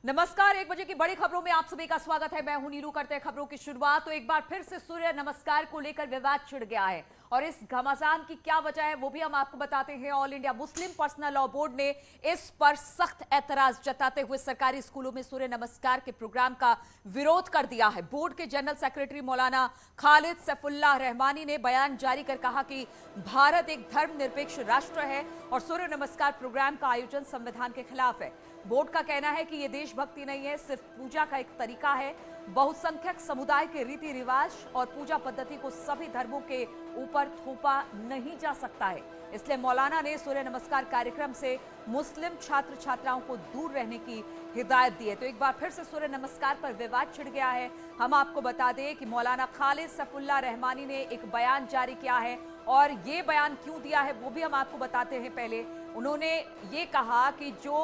नमस्कार। 1 बजे की बड़ी खबरों में आप सभी का स्वागत है। मैं हूं नीरू। करते हैं खबरों की शुरुआत। तो एक बार फिर से सूर्य नमस्कार को लेकर विवाद छिड़ गया है और इस घमासान की क्या वजह है वो भी हम आपको बताते हैं। All India Muslim personal law board ने इस पर सख्त ऐतराज जताते हुए सरकारी स्कूलों में सूर्य नमस्कार के प्रोग्राम का विरोध कर दिया है। बोर्ड के जनरल सेक्रेटरी मौलाना खालिद सैफुल्लाह रहमानी ने बयान जारी कर कहा कि भारत एक धर्मनिरपेक्ष राष्ट्र है और सूर्य नमस्कार प्रोग्राम का आयोजन संविधान के खिलाफ है। बोर्ड का कहना है कि यह देशभक्ति नहीं है, सिर्फ पूजा का एक तरीका है। बहुसंख्यक समुदाय के रीति रिवाज और पूजा पद्धति को सभी धर्मों के ऊपर थोपा नहीं जा सकता है। इसलिए मौलाना ने सूर्य नमस्कार कार्यक्रम से मुस्लिम छात्र छात्राओं को दूर रहने की हिदायत दी है। तो एक बार फिर से सूर्य नमस्कार पर विवाद छिड़ गया है। हम आपको बता दें कि मौलाना खालिद सैफुल्लाह रहमानी ने एक बयान जारी किया है और ये बयान क्यों दिया है वो भी हम आपको बताते हैं। पहले उन्होंने ये कहा कि जो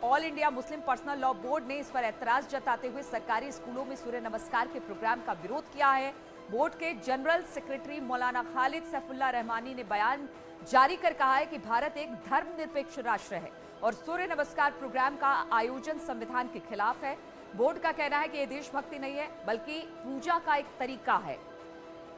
all India Muslim personal law board ने इस पर ऐतराज जताते हुए सरकारी स्कूलों में सूर्य नमस्कार के प्रोग्राम का विरोध किया है। बोर्ड के जनरल सेक्रेटरी मौलाना खालिद सैफुल्लाह रहमानी ने बयान जारी कर कहा है कि भारत एक धर्मनिरपेक्ष राष्ट्र है और सूर्य नमस्कार प्रोग्राम का आयोजन संविधान के खिलाफ है। बोर्ड का कहना है कि यह देशभक्ति नहीं है बल्कि पूजा का एक तरीका है।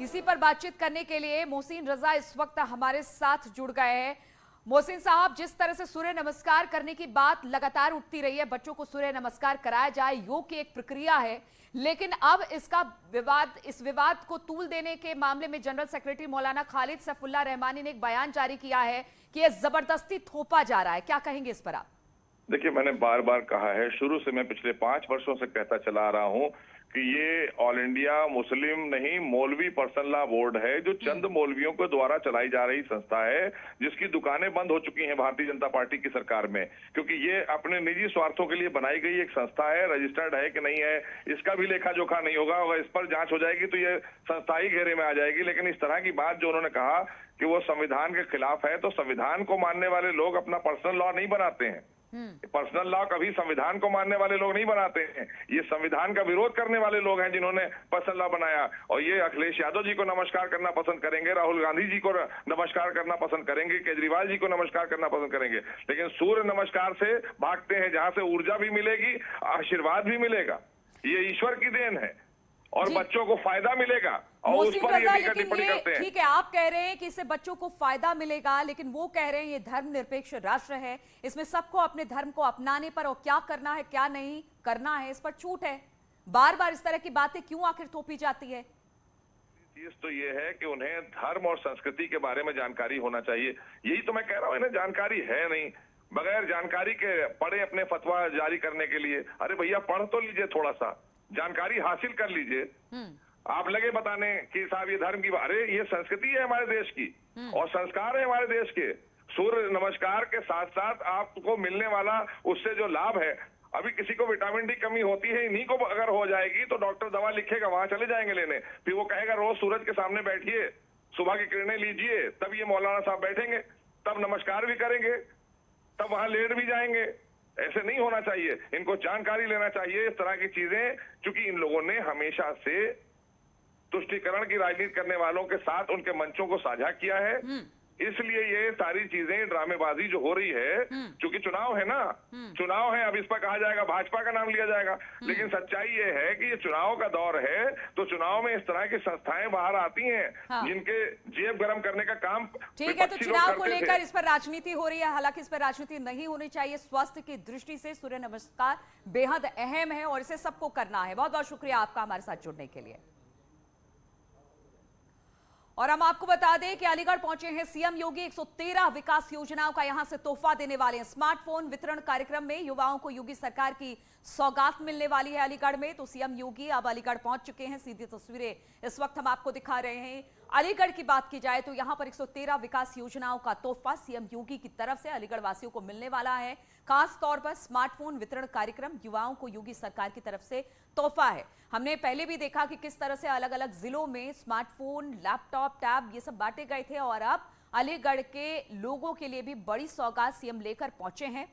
इसी पर बातचीत करने के लिए मोहसिन रजा इस वक्त हमारे साथ जुड़ गए हैं। मोहसिन साहब, जिस तरह से सूर्य नमस्कार करने की बात लगातार उठती रही है, बच्चों को सूर्य नमस्कार कराया जाए, योग की एक प्रक्रिया है, लेकिन अब इस विवाद को तूल देने के मामले में जनरल सेक्रेटरी मौलाना खालिद सैफुल्लाह रहमानी ने एक बयान जारी किया है कि यह जबरदस्ती थोपा जा रहा है। क्या कहेंगे इस पर आप? देखिए, मैंने बार बार कहा है, शुरू से मैं पिछले 5 वर्षों से कहता चला आ रहा हूं कि ये ऑल इंडिया मुस्लिम नहीं मौलवी पर्सनल लॉ बोर्ड है, जो चंद मौलवियों के द्वारा चलाई जा रही संस्था है, जिसकी दुकानें बंद हो चुकी हैं भारतीय जनता पार्टी की सरकार में, क्योंकि ये अपने निजी स्वार्थों के लिए बनाई गई एक संस्था है। रजिस्टर्ड है कि नहीं है इसका भी लेखा जोखा नहीं होगा। अगर इस पर जांच हो जाएगी तो ये संस्था ही घेरे में आ जाएगी। लेकिन इस तरह की बात जो उन्होंने कहा कि वो संविधान के खिलाफ है, तो संविधान को मानने वाले लोग अपना पर्सनल लॉ नहीं बनाते हैं। पर्सनल लॉ कभी संविधान को मानने वाले लोग नहीं बनाते हैं। ये संविधान का विरोध करने वाले लोग हैं जिन्होंने पर्सनल लॉ बनाया। और ये अखिलेश यादव जी को नमस्कार करना पसंद करेंगे, राहुल गांधी जी को नमस्कार करना पसंद करेंगे, केजरीवाल जी को नमस्कार करना पसंद करेंगे, लेकिन सूर्य नमस्कार से भागते हैं जहां से ऊर्जा भी मिलेगी, आशीर्वाद भी मिलेगा। ये ईश्वर की देन है और बच्चों को फायदा मिलेगा और उस पर ये टिप्पणी करते हैं। ठीक है, आप कह रहे हैं कि इससे बच्चों को फायदा मिलेगा, लेकिन वो कह रहे हैं ये धर्मनिरपेक्ष राष्ट्र है, इसमें सबको अपने धर्म को अपनाने पर और क्या करना है क्या नहीं करना है इस पर छूट है। बार बार इस तरह की बातें क्यों आखिर थोपी जाती है? चीज तो ये है कि उन्हें धर्म और संस्कृति के बारे में जानकारी होना चाहिए। यही तो मैं कह रहा हूँ, इन्हें जानकारी है नहीं। बगैर जानकारी के पढ़े अपने फतवा जारी करने के लिए। अरे भैया, पढ़ तो लीजिए, थोड़ा सा जानकारी हासिल कर लीजिए। आप लगे बताने कि साहब ये धर्म की, अरे ये संस्कृति है हमारे देश की और संस्कार है हमारे देश के। सूर्य नमस्कार के साथ साथ आपको मिलने वाला उससे जो लाभ है, अभी किसी को विटामिन डी कमी होती है, इन्हीं को अगर हो जाएगी तो डॉक्टर दवा लिखेगा, वहां चले जाएंगे लेने। फिर वो कहेगा रोज सूरज के सामने बैठिए, सुबह की किरणें लीजिए, तब ये मौलाना साहब बैठेंगे, तब नमस्कार भी करेंगे, तब वहां लेट भी जाएंगे। ऐसे नहीं होना चाहिए। इनको जानकारी लेना चाहिए इस तरह की चीजें, क्योंकि इन लोगों ने हमेशा से तुष्टीकरण की राजनीति करने वालों के साथ उनके मंचों को साझा किया है। इसलिए ये सारी चीजें ड्रामेबाजी जो हो रही है, क्योंकि चुनाव है ना, चुनाव है, अब इस पर कहा जाएगा भाजपा का नाम लिया जाएगा, लेकिन सच्चाई ये है कि ये चुनाव का दौर है, तो चुनाव में इस तरह की संस्थाएं बाहर आती हैं जिनके जेब गरम करने का काम। ठीक है, तो चुनाव को लेकर इस पर राजनीति हो रही है, हालांकि इस पर राजनीति नहीं होनी चाहिए। स्वास्थ्य की दृष्टि से सूर्य नमस्कार बेहद अहम है और इसे सबको करना है। बहुत बहुत शुक्रिया आपका हमारे साथ जुड़ने के लिए। और हम आपको बता दें कि अलीगढ़ पहुंचे हैं सीएम योगी। 113 विकास योजनाओं का यहां से तोहफा देने वाले हैं। स्मार्टफोन वितरण कार्यक्रम में युवाओं को योगी सरकार की सौगात मिलने वाली है अलीगढ़ में। तो सीएम योगी अब अलीगढ़ पहुंच चुके हैं। सीधी तस्वीरें इस वक्त हम आपको दिखा रहे हैं। अलीगढ़ की बात की जाए तो यहां पर 113 विकास योजनाओं का तोहफा सीएम योगी की तरफ से अलीगढ़ वासियों को मिलने वाला है। खास तौर पर स्मार्टफोन वितरण कार्यक्रम युवाओं को योगी सरकार की तरफ से तोहफा है। हमने पहले भी देखा कि किस तरह से अलग अलग जिलों में स्मार्टफोन, लैपटॉप, टैब ये सब बांटे गए थे और अब अलीगढ़ के लोगों के लिए भी बड़ी सौगात सीएम लेकर पहुंचे हैं।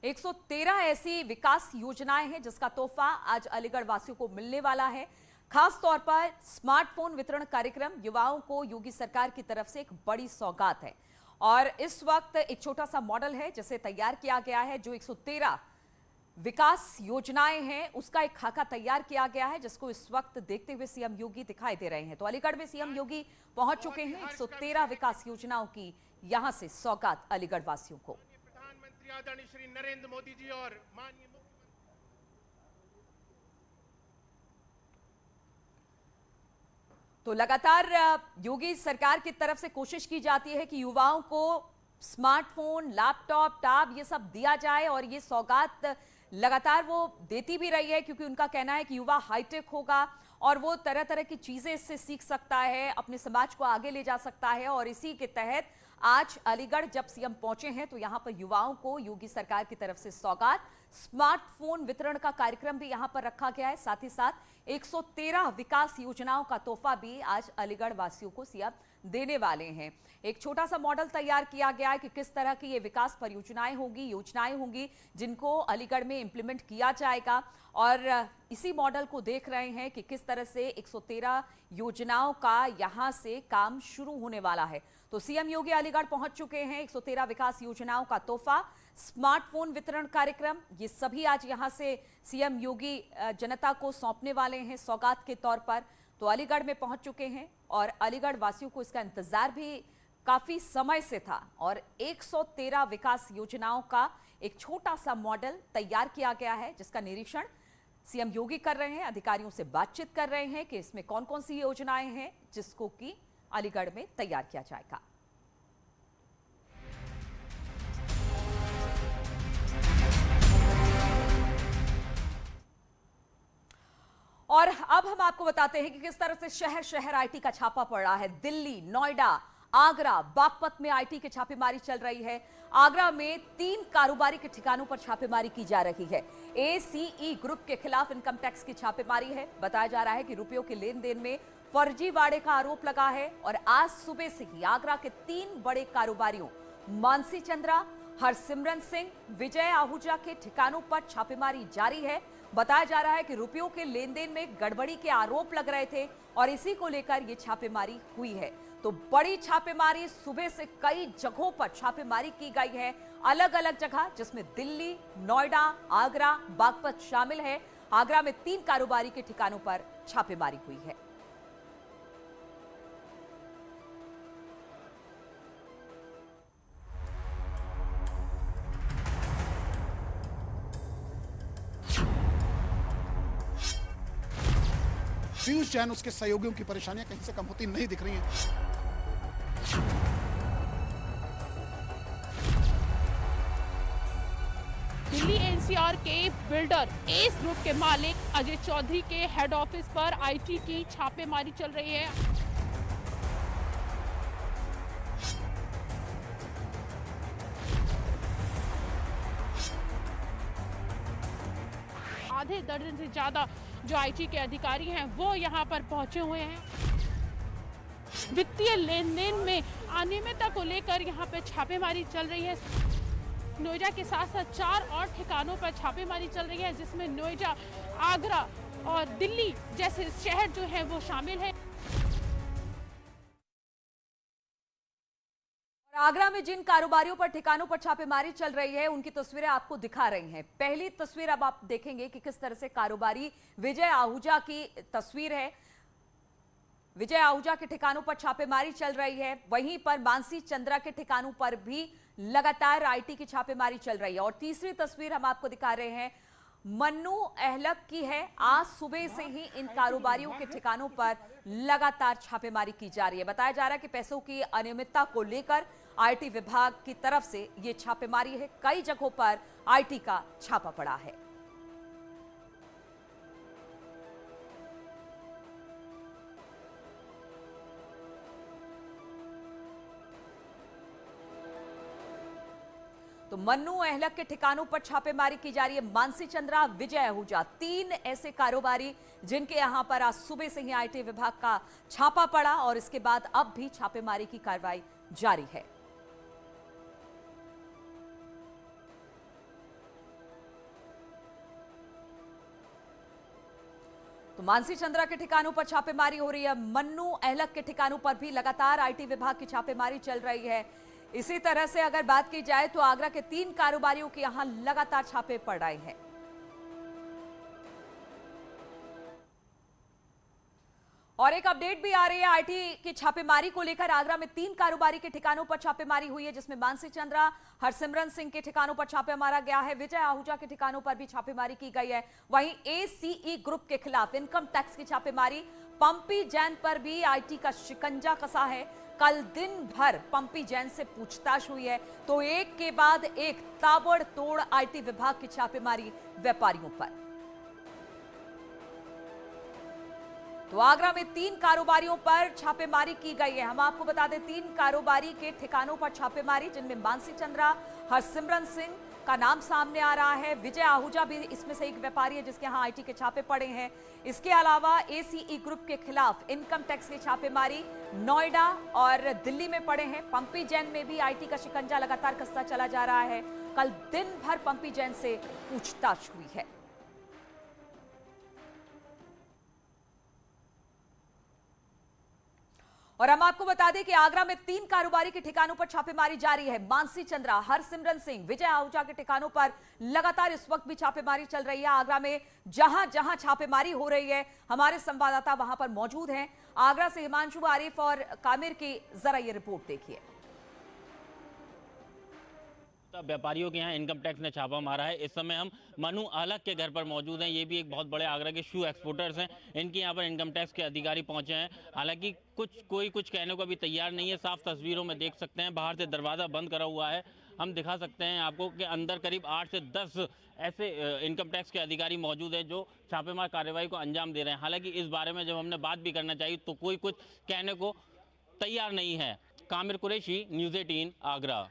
113 ऐसी विकास योजनाएं हैं जिसका तोहफा आज अलीगढ़ वासियों को मिलने वाला है। खास तौर पर स्मार्टफोन वितरण कार्यक्रम युवाओं को योगी सरकार की तरफ से एक बड़ी सौगात है। और इस वक्त एक छोटा सा मॉडल है जिसे तैयार किया गया है, जो 113 विकास योजनाएं हैं उसका एक खाका तैयार किया गया है, जिसको इस वक्त देखते हुए सीएम योगी दिखाई दे रहे हैं। तो अलीगढ़ में सीएम योगी पहुंच चुके हैं। 113 विकास योजनाओं की यहां से सौगात अलीगढ़ वासियों को। प्रधानमंत्री आदरणीय श्री नरेंद्र मोदी जी और माननीय तो लगातार योगी सरकार की तरफ से कोशिश की जाती है कि युवाओं को स्मार्टफोन, लैपटॉप, टैब ये सब दिया जाए, और ये सौगात लगातार वो देती भी रही है, क्योंकि उनका कहना है कि युवा हाईटेक होगा और वो तरह तरह की चीजें इससे सीख सकता है, अपने समाज को आगे ले जा सकता है। और इसी के तहत आज अलीगढ़ जब सीएम पहुंचे हैं तो यहां पर युवाओं को योगी सरकार की तरफ से सौगात, स्मार्टफोन वितरण का कार्यक्रम भी यहां पर रखा गया है। साथ ही साथ 113 विकास योजनाओं का तोहफा भी आज अलीगढ़ वासियों को सीएम देने वाले हैं। एक छोटा सा मॉडल तैयार किया गया है कि किस तरह की ये विकास परियोजनाएं होंगी, योजनाएं होंगी जिनको अलीगढ़ में इंप्लीमेंट किया जाएगा। और इसी मॉडल को देख रहे हैं कि किस तरह से 113 योजनाओं का यहां से काम शुरू होने वाला है। तो सीएम योगी अलीगढ़ पहुंच चुके हैं। 113 विकास योजनाओं का तोहफा, स्मार्टफोन वितरण कार्यक्रम, ये सभी आज यहां से सीएम योगी जनता को सौंपने वाले हैं सौगात के तौर पर। तो अलीगढ़ में पहुंच चुके हैं और अलीगढ़ वासियों को इसका इंतजार भी काफी समय से था। और 113 विकास योजनाओं का एक छोटा सा मॉडल तैयार किया गया है, जिसका निरीक्षण सीएम योगी कर रहे हैं, अधिकारियों से बातचीत कर रहे हैं कि इसमें कौन कौन सी योजनाएं हैं जिसको कि अलीगढ़ में तैयार किया जाएगा। और अब हम आपको बताते हैं कि किस तरह से शहर शहर आईटी का छापा पड़ रहा है। दिल्ली, नोएडा, आगरा, बागपत में आईटी की छापेमारी चल रही है। आगरा में 3 कारोबारी के ठिकानों पर छापेमारी की जा रही है। एसीई ग्रुप के खिलाफ इनकम टैक्स की छापेमारी है। बताया जा रहा है कि रुपयों के लेन देन में फर्जीवाड़े का आरोप लगा है। और आज सुबह से ही आगरा के 3 बड़े कारोबारियों मानसी चंद्रा, हरसिमरन सिंह, विजय आहूजा के ठिकानों पर छापेमारी जारी है। बताया जा रहा है कि रुपयों के लेन देन में गड़बड़ी के आरोप लग रहे थे और इसी को लेकर यह छापेमारी हुई है। तो बड़ी छापेमारी, सुबह से कई जगहों पर छापेमारी की गई है, अलग अलग जगह, जिसमें दिल्ली, नोएडा, आगरा, बागपत शामिल है। आगरा में 3 कारोबारी के ठिकानों पर छापेमारी हुई है। पीयूष जैन, उसके सहयोगियों की परेशानियां कहीं से कम होती नहीं दिख रही हैं। दिल्ली एनसीआर के बिल्डर एस ग्रुप के मालिक अजय चौधरी के हेड ऑफिस पर आईटी की छापेमारी चल रही है। आधे दर्जन से ज्यादा जो आईटी के अधिकारी हैं वो यहाँ पर पहुंचे हुए हैं। वित्तीय लेन देन में अनियमितता को लेकर यहाँ पे छापेमारी चल रही है। नोएडा के साथ साथ 4 और ठिकानों पर छापेमारी चल रही है, जिसमें नोएडा, आगरा और दिल्ली जैसे शहर जो हैं वो शामिल हैं। आगरा में जिन कारोबारियों पर ठिकानों पर छापेमारी चल रही है उनकी तस्वीरें आपको दिखा रही हैं। पहली तस्वीर अब आप देखेंगे कि किस तरह से कारोबारी विजय आहूजा की तस्वीर है। विजय आहूजा के ठिकानों पर छापेमारी चल रही है। वहीं पर मानसी चंद्रा के ठिकानों पर भी लगातार आईटी की छापेमारी चल रही है। और तीसरी तस्वीर हम आपको दिखा रहे हैं, मन्नू अहलक की है। आज सुबह से ही इन कारोबारियों के ठिकानों पर लगातार छापेमारी की जा रही है। बताया जा रहा है कि पैसों की अनियमितता को लेकर आईटी विभाग की तरफ से यह छापेमारी है। कई जगहों पर आईटी का छापा पड़ा है। तो मन्नू अहलक के ठिकानों पर छापेमारी की जा रही है। मानसी चंद्रा, विजय आहूजा, 3 ऐसे कारोबारी जिनके यहां पर आज सुबह से ही आईटी विभाग का छापा पड़ा और इसके बाद अब भी छापेमारी की कार्रवाई जारी है। तो मानसी चंद्रा के ठिकानों पर छापेमारी हो रही है। मन्नू अहलक के ठिकानों पर भी लगातार आईटी विभाग की छापेमारी चल रही है। इसी तरह से अगर बात की जाए तो आगरा के 3 कारोबारियों के यहां लगातार छापे पड़ रहे हैं। और एक अपडेट भी आ रही है आईटी की छापेमारी को लेकर। आगरा में 3 कारोबारी के ठिकानों पर छापेमारी हुई है, जिसमें मानसी चंद्रा, हरसिमरन सिंह के ठिकानों पर छापा मारा गया है। विजय आहूजा के ठिकानों पर भी छापेमारी की गई है। वहीं एसीई ग्रुप के खिलाफ इनकम टैक्स की छापेमारी। पंपी जैन पर भी आईटी का शिकंजा कसा है। कल दिन भर पंपी जैन से पूछताछ हुई है, तो एक के बाद एक ताबड़तोड़ आईटी विभाग की छापेमारी व्यापारियों पर। तो आगरा में 3 कारोबारियों पर छापेमारी की गई है। हम आपको बता दें 3 कारोबारी के ठिकानों पर छापेमारी, जिनमें मानसी चंद्रा, हरसिमरन सिंह का नाम सामने आ रहा है। विजय आहूजा भी इसमें से एक व्यापारी है जिसके यहां आईटी के छापे पड़े हैं। इसके अलावा एसीई ग्रुप के खिलाफ इनकम टैक्स की छापेमारी नोएडा और दिल्ली में पड़े हैं। पंपी जैन में भी आईटी का शिकंजा लगातार कसता चला जा रहा है। कल दिन भर पंपी जैन से पूछताछ हुई है। और हम आपको बता दें कि आगरा में 3 कारोबारी के ठिकानों पर छापेमारी जारी है। मानसी चंद्रा, हरसिमरन सिंह, विजय आहूजा के ठिकानों पर लगातार इस वक्त भी छापेमारी चल रही है। आगरा में जहां जहां छापेमारी हो रही है, हमारे संवाददाता वहां पर मौजूद हैं। आगरा से हिमांशु आरिफ और कामिर की जरा ये रिपोर्ट देखिए। व्यापारियों के यहाँ इनकम टैक्स ने छापा मारा है। इस समय हम मनु आलक के घर पर मौजूद हैं। ये भी एक बहुत बड़े आगरा के शू एक्सपोर्टर्स हैं। इनके यहाँ पर इनकम टैक्स के अधिकारी पहुंचे हैं। हालांकि कोई कुछ कहने को अभी तैयार नहीं है। साफ तस्वीरों में देख सकते हैं, बाहर से दरवाज़ा बंद करा हुआ है। हम दिखा सकते हैं आपको कि अंदर करीब 8 से 10 ऐसे इनकम टैक्स के अधिकारी मौजूद हैं जो छापेमार कार्रवाई को अंजाम दे रहे हैं। हालांकि इस बारे में जब हमने बात भी करना चाहिए तो कोई कुछ कहने को तैयार नहीं है। कामिर कुरैशी, न्यूज़ 18 आगरा।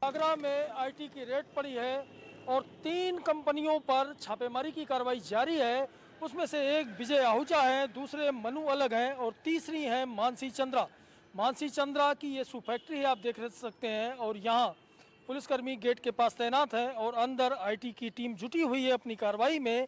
आगरा में आईटी की रेड पड़ी है और 3 कंपनियों पर छापेमारी की कार्रवाई जारी है। उसमें से एक विजय आहूजा है, दूसरे मनु अलग हैं और तीसरी है मानसी चंद्रा। मानसी चंद्रा की ये शू फैक्ट्री है, आप देख सकते हैं। और यहाँ पुलिसकर्मी गेट के पास तैनात है और अंदर आईटी की टीम जुटी हुई है अपनी कार्रवाई में।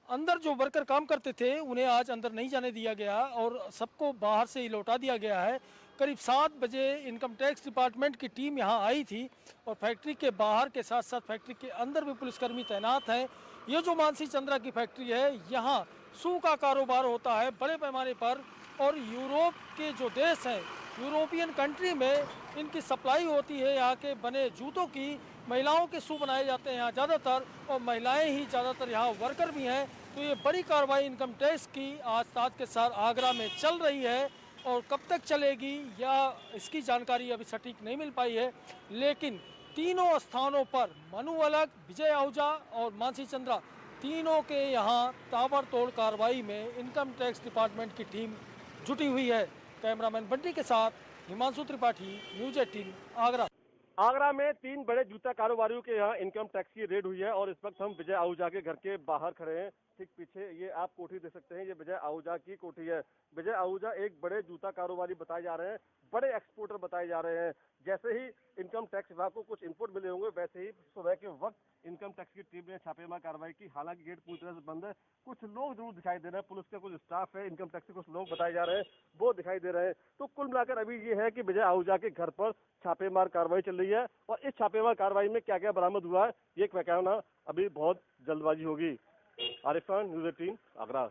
अंदर जो वर्कर काम करते थे उन्हें आज अंदर नहीं जाने दिया गया और सबको बाहर से ही लौटा दिया गया है। करीब 7 बजे इनकम टैक्स डिपार्टमेंट की टीम यहां आई थी और फैक्ट्री के बाहर के साथ साथ फैक्ट्री के अंदर भी पुलिसकर्मी तैनात हैं। ये जो मानसी चंद्रा की फैक्ट्री है, यहाँ शू का कारोबार होता है बड़े पैमाने पर और यूरोप के जो देश हैं, यूरोपियन कंट्री में इनकी सप्लाई होती है। यहाँ के बने जूतों की, महिलाओं के शू बनाए जाते हैं यहाँ ज़्यादातर और महिलाएँ ही ज़्यादातर यहाँ वर्कर भी हैं। तो ये बड़ी कार्रवाई इनकम टैक्स की आज के साथ आगरा में चल रही है और कब तक चलेगी या इसकी जानकारी अभी सटीक नहीं मिल पाई है। लेकिन तीनों स्थानों पर मनु अलग, विजय आहूजा और मानसी चंद्रा, तीनों के यहाँ ताबड़तोड़ कार्रवाई में इनकम टैक्स डिपार्टमेंट की टीम जुटी हुई है। कैमरामैन बंटी के साथ हिमांशु त्रिपाठी, न्यूज़ 18 आगरा। आगरा में 3 बड़े जूता कारोबारियों के यहाँ इनकम टैक्स की रेड हुई है और इस वक्त हम विजय आहूजा के घर के बाहर खड़े हैं। ठीक पीछे ये आप कोठी देख सकते हैं, ये विजय आहूजा की कोठी है। विजय आहूजा एक बड़े जूता कारोबारी बताए जा रहे हैं, बड़े एक्सपोर्टर बताए जा रहे हैं। जैसे ही इनकम टैक्स विभाग को कुछ इनपुट मिले होंगे, वैसे ही सुबह के वक्त इनकम टैक्स की टीम ने छापेमार कार्रवाई की। हालांकि गेट पूरी तरह से बंद है। कुछ लोग जरूर दिखाई दे रहे हैं, पुलिस का कुछ स्टाफ है, इनकम टैक्स के कुछ लोग बताए जा रहे हैं, वो दिखाई दे रहे हैं। तो कुल मिलाकर अभी ये है कि विजय आहूजा के घर पर छापेमार कार्रवाई चल रही है और इस छापेमार कार्रवाई में क्या क्या बरामद हुआ है ये कहना अभी बहुत जल्दबाजी होगी। आरिफ खान, न्यूज़ 18 आगरा।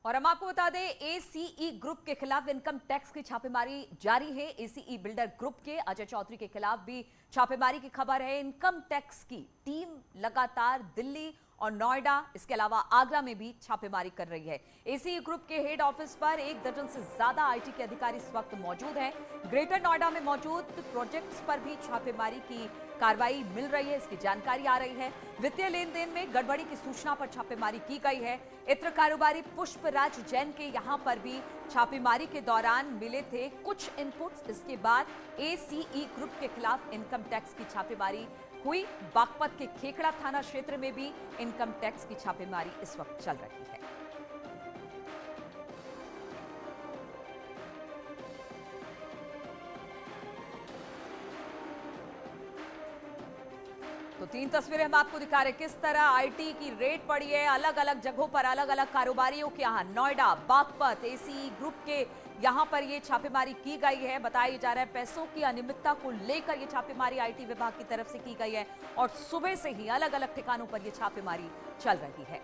और हम आपको बता दें एसीई ग्रुप के खिलाफ इनकम टैक्स की छापेमारी जारी है। एसीई बिल्डर ग्रुप के अजय चौधरी के खिलाफ भी छापेमारी की खबर है। इनकम टैक्स की टीम लगातार दिल्ली और नोएडा, इसके अलावा आगरा में भी छापेमारी कर रही है। एसीई ग्रुप के हेड ऑफिस पर 1 दर्जन से ज्यादा आईटी के अधिकारी इस वक्त मौजूद हैं। ग्रेटर नोएडा में मौजूद प्रोजेक्ट्स पर भी छापेमारी की कार्रवाई मिल रही है, इसकी जानकारी आ रही है। वित्तीय लेन देन में गड़बड़ी की सूचना पर छापेमारी की गई है। इत्र कारोबारी पुष्पराज जैन के यहां पर भी छापेमारी के दौरान मिले थे कुछ इनपुट्स। इसके बाद एसीई ग्रुप के खिलाफ इनकम टैक्स की छापेमारी हुई। बागपत के खेखड़ा थाना क्षेत्र में भी इनकम टैक्स की छापेमारी इस वक्त चल रही है। तो तीन तस्वीरें हम आपको दिखा रहे हैं किस तरह आईटी की रेड पड़ी है अलग अलग जगहों पर, अलग अलग कारोबारियों के यहाँ। नोएडा, बागपत, एसी ग्रुप के यहाँ पर ये छापेमारी की गई है। बताया जा रहा है पैसों की अनियमितता को लेकर ये छापेमारी आईटी विभाग की तरफ से की गई है और सुबह से ही अलग अलग ठिकानों पर ये छापेमारी चल रही है।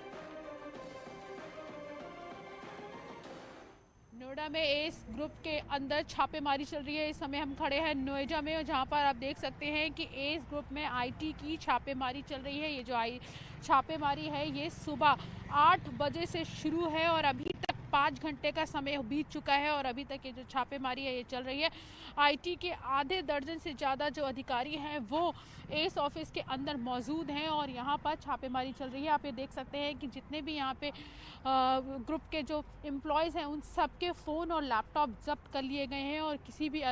नोएडा में एस ग्रुप के अंदर छापेमारी चल रही है। इस समय हम खड़े हैं नोएडा में, जहां पर आप देख सकते हैं कि एस ग्रुप में आईटी की छापेमारी चल रही है। ये जो छापेमारी है ये सुबह 8 बजे से शुरू है और अभी तक 5 घंटे का समय बीत चुका है और अभी तक ये जो छापेमारी है ये चल रही है। आईटी के आधे दर्जन से ज़्यादा जो अधिकारी हैं वो एस ऑफिस के अंदर मौजूद हैं और यहाँ पर छापेमारी चल रही है। आप ये देख सकते हैं कि जितने भी यहाँ पे ग्रुप के जो एम्प्लॉयज़ हैं उन सबके फ़ोन और लैपटॉप जब्त कर लिए गए हैं और किसी भी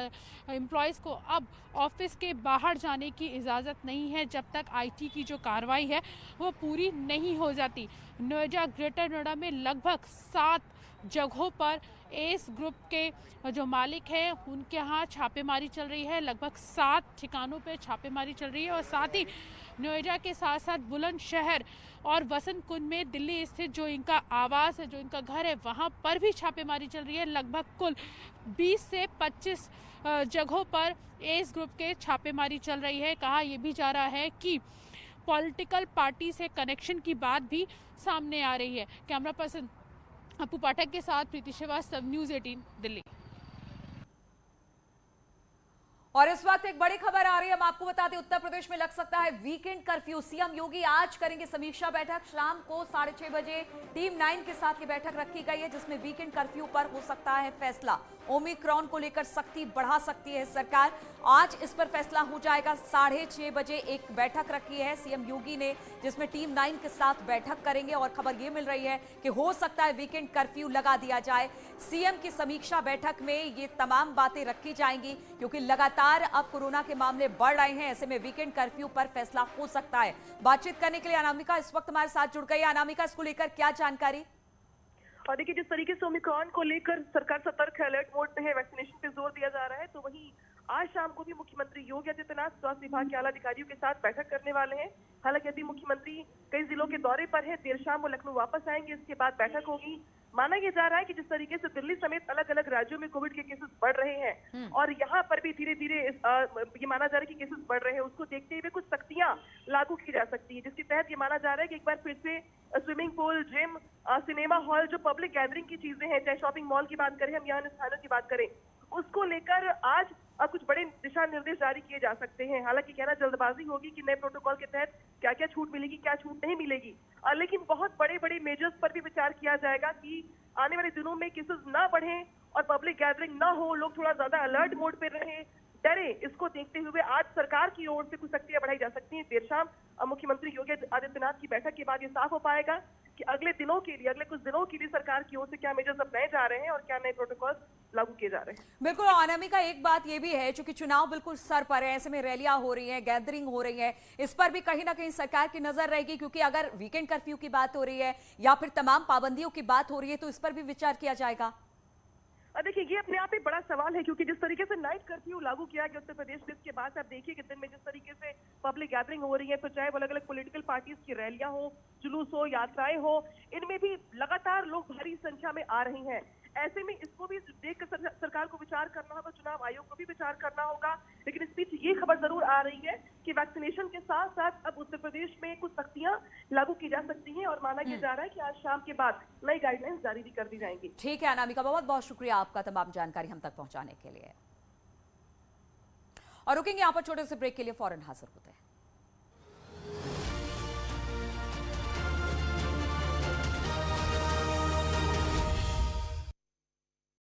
एम्प्लॉयज़ को अब ऑफिस के बाहर जाने की इजाज़त नहीं है जब तक आईटी की जो कार्रवाई है वो पूरी नहीं हो जाती। नोएडा, ग्रेटर नोएडा में लगभग 7 जगहों पर एस ग्रुप के जो मालिक हैं उनके यहाँ छापेमारी चल रही है। लगभग 7 ठिकानों पर छापेमारी चल रही है और साथ ही नोएडा के साथ साथ बुलंदशहर और वसंत कुंज में दिल्ली स्थित जो इनका आवास है, जो इनका घर है, वहाँ पर भी छापेमारी चल रही है। लगभग कुल 20 से 25 जगहों पर एस ग्रुप के छापेमारी चल रही है। कहा यह भी जा रहा है कि पॉलिटिकल पार्टी से कनेक्शन की बात भी सामने आ रही है। कैमरा पर्सन अपू पाठक के साथ प्रीति श्रीवास्तव, न्यूज़ 18 दिल्ली। और इस वक्त एक बड़ी खबर आ रही है, हम आपको बता दें उत्तर प्रदेश में लग सकता है वीकेंड कर्फ्यू। सीएम योगी आज करेंगे समीक्षा बैठक। शाम को 6:30 बजे टीम 9 के साथ ये बैठक रखी गई है जिसमें वीकेंड कर्फ्यू पर हो सकता है फैसला। ओमिक्रॉन को लेकर सख्ती बढ़ा सकती है सरकार, आज इस पर फैसला हो जाएगा। 6:30 बजे एक बैठक रखी है सीएम योगी ने जिसमें टीम 9 के साथ बैठक करेंगे और खबर ये मिल रही है कि हो सकता है वीकेंड कर्फ्यू लगा दिया जाए। सीएम की समीक्षा बैठक में ये तमाम बातें रखी जाएंगी क्योंकि लगातार अब कोरोना के मामले बढ़ रहे हैं। ऐसे में वीकेंड कर्फ्यू पर फैसला हो सकता है। बातचीत करने के लिए अनामिका इस वक्त हमारे साथ जुड़ गई है। अनामिका, इसको लेकर क्या जानकारी? और देखिए, जिस तरीके से ओमिक्रॉन को लेकर सरकार सतर्क है, अलर्ट मोड में है, वैक्सीनेशन पे जोर दिया जा रहा है, तो वहीं आज शाम को भी मुख्यमंत्री योगी आदित्यनाथ स्वास्थ्य विभाग के आला अधिकारियों के साथ बैठक करने वाले हैं। हालांकि अभी मुख्यमंत्री कई जिलों के दौरे पर है, देर शाम वो लखनऊ वापस आएंगे, इसके बाद बैठक होगी। माना यह जा रहा है कि जिस तरीके से दिल्ली समेत अलग अलग राज्यों में कोविड के केसेस बढ़ रहे हैं और यहाँ पर भी धीरे धीरे ये माना जा रहा है कि केसेस बढ़ रहे हैं, उसको देखते हुए कुछ सख्तियां लागू की जा सकती है, जिसके तहत ये माना जा रहा है कि एक बार फिर से swimming pool, gym, cinema hall, जो पब्लिक गैदरिंग की चीजें हैं, चाहे शॉपिंग मॉल की बात करें, हम यहाँ स्थानों की बात करें, उसको लेकर आज कुछ बड़े दिशा निर्देश जारी किए जा सकते हैं। हालांकि कहना जल्दबाजी होगी कि नए प्रोटोकॉल के तहत क्या क्या छूट मिलेगी, क्या छूट नहीं मिलेगी, लेकिन बहुत बड़े बड़े मेजर्स पर भी विचार किया जाएगा कि आने वाले दिनों में केसेस ना बढ़े और पब्लिक गैदरिंग ना हो, लोग थोड़ा ज्यादा अलर्ट मोड पे रहें, डरे। इसको देखते हुए आज सरकार की ओर से कुछ सख्तियां बढ़ाई जा सकती हैं। देर शाम मुख्यमंत्री योगी आदित्यनाथ की बैठक के बाद ये साफ हो पाएगा कि अगले दिनों के लिए, अगले कुछ दिनों के लिए सरकार की ओर से क्या मेजर्स अपनाए जा रहे हैं और क्या नए प्रोटोकॉल लागू किए जा रहे हैं। बिल्कुल अनामिका, एक बात ये भी है चूंकि चुनाव बिल्कुल सर पर है, ऐसे में रैलियां हो रही हैं, गैदरिंग हो रही है, इस पर भी कहीं ना कहीं सरकार की नजर रहेगी क्योंकि अगर वीकेंड कर्फ्यू की बात हो रही है या फिर तमाम पाबंदियों की बात हो रही है तो इस पर भी विचार किया जाएगा। देखिए, ये अपने आप एक बड़ा सवाल है क्योंकि जिस तरीके से नाइट कर्फ्यू लागू किया गया उत्तर प्रदेश में, इसके बाद आप देखिए कि दिन में जिस तरीके से पब्लिक गैदरिंग हो रही है, तो चाहे वो अलग अलग पॉलिटिकल पार्टीज की रैलियां हो, जुलूस हो, यात्राएं हो, इनमें भी लगातार लोग भारी संख्या में आ रहे हैं। ऐसे में इसको भी देख कर सरकार को विचार करना होगा, चुनाव आयोग को भी विचार करना होगा। लेकिन इस बीच ये खबर जरूर आ रही है कि वैक्सीनेशन के साथ साथ अब उत्तर प्रदेश में कुछ सख्तियां लागू की जा सकती हैं और माना यह जा रहा है कि आज शाम के बाद नई गाइडलाइंस जारी भी कर दी जाएंगी। ठीक है अनामिका, बहुत बहुत शुक्रिया आपका तमाम जानकारी हम तक पहुंचाने के लिए। और रुकेंगे यहाँ पर छोटे से ब्रेक के लिए, फौरन हाजिर होते हैं।